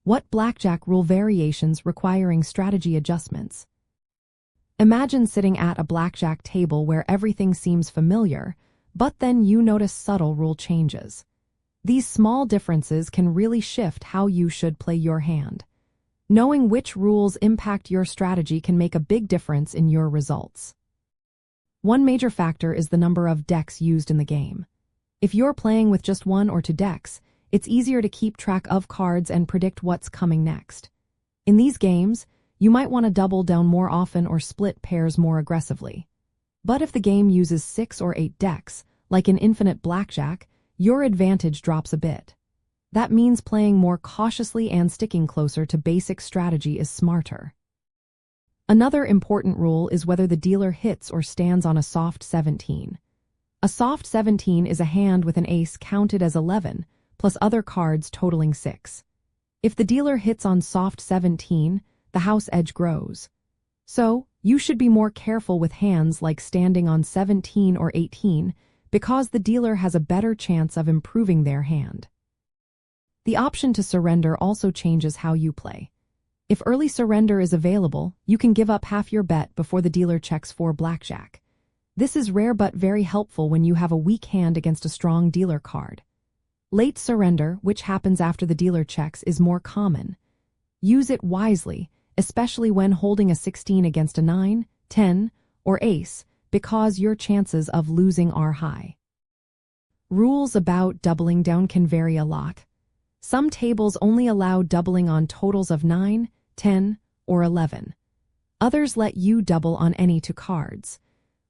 What blackjack rule variations requiring strategy adjustments? Imagine sitting at a blackjack table where everything seems familiar, but then you notice subtle rule changes. These small differences can really shift how you should play your hand. Knowing which rules impact your strategy can make a big difference in your results. One major factor is the number of decks used in the game. If you're playing with just 1 or 2 decks, it's easier to keep track of cards and predict what's coming next. In these games, you might want to double down more often or split pairs more aggressively. But if the game uses 6 or 8 decks, like in infinite blackjack, your advantage drops a bit. That means playing more cautiously and sticking closer to basic strategy is smarter. Another important rule is whether the dealer hits or stands on a soft 17. A soft 17 is a hand with an ace counted as 11, plus other cards totaling 6. If the dealer hits on soft 17, the house edge grows. So, you should be more careful with hands like standing on 17 or 18, because the dealer has a better chance of improving their hand. The option to surrender also changes how you play. If early surrender is available, you can give up half your bet before the dealer checks for blackjack. This is rare but very helpful when you have a weak hand against a strong dealer card. Late surrender, which happens after the dealer checks, is more common. Use it wisely, especially when holding a 16 against a 9, 10, or ace, because your chances of losing are high. Rules about doubling down can vary a lot. Some tables only allow doubling on totals of 9, 10, or 11. Others let you double on any 2 cards.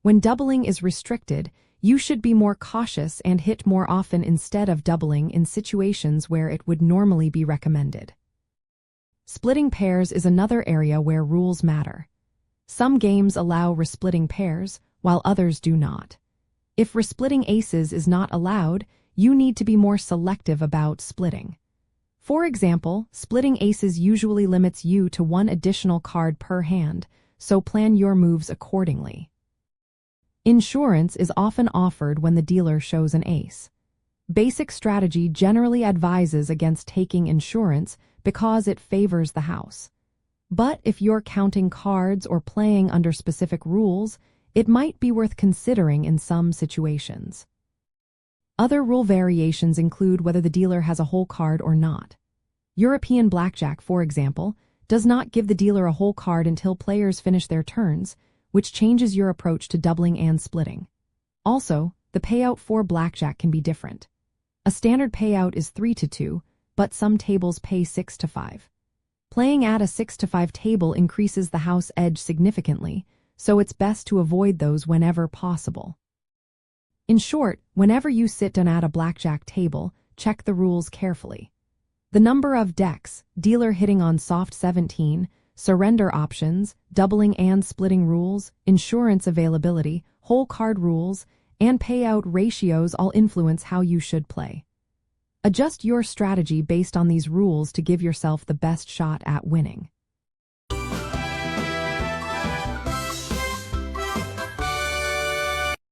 When doubling is restricted, you should be more cautious and hit more often instead of doubling in situations where it would normally be recommended. Splitting pairs is another area where rules matter. Some games allow resplitting pairs, while others do not. If resplitting aces is not allowed, you need to be more selective about splitting. For example, splitting aces usually limits you to 1 additional card per hand, so plan your moves accordingly. Insurance is often offered when the dealer shows an ace. Basic strategy generally advises against taking insurance because it favors the house. But if you're counting cards or playing under specific rules, it might be worth considering in some situations. Other rule variations include whether the dealer has a whole card or not. European blackjack, for example, does not give the dealer a whole card until players finish their turns, which changes your approach to doubling and splitting. Also, the payout for blackjack can be different. A standard payout is 3-2, but some tables pay 6-5. Playing at a 6-5 table increases the house edge significantly, so it's best to avoid those whenever possible. In short, whenever you sit down at a blackjack table, check the rules carefully. The number of decks, dealer hitting on soft 17, surrender options, doubling and splitting rules, insurance availability, whole card rules, and payout ratios all influence how you should play. Adjust your strategy based on these rules to give yourself the best shot at winning.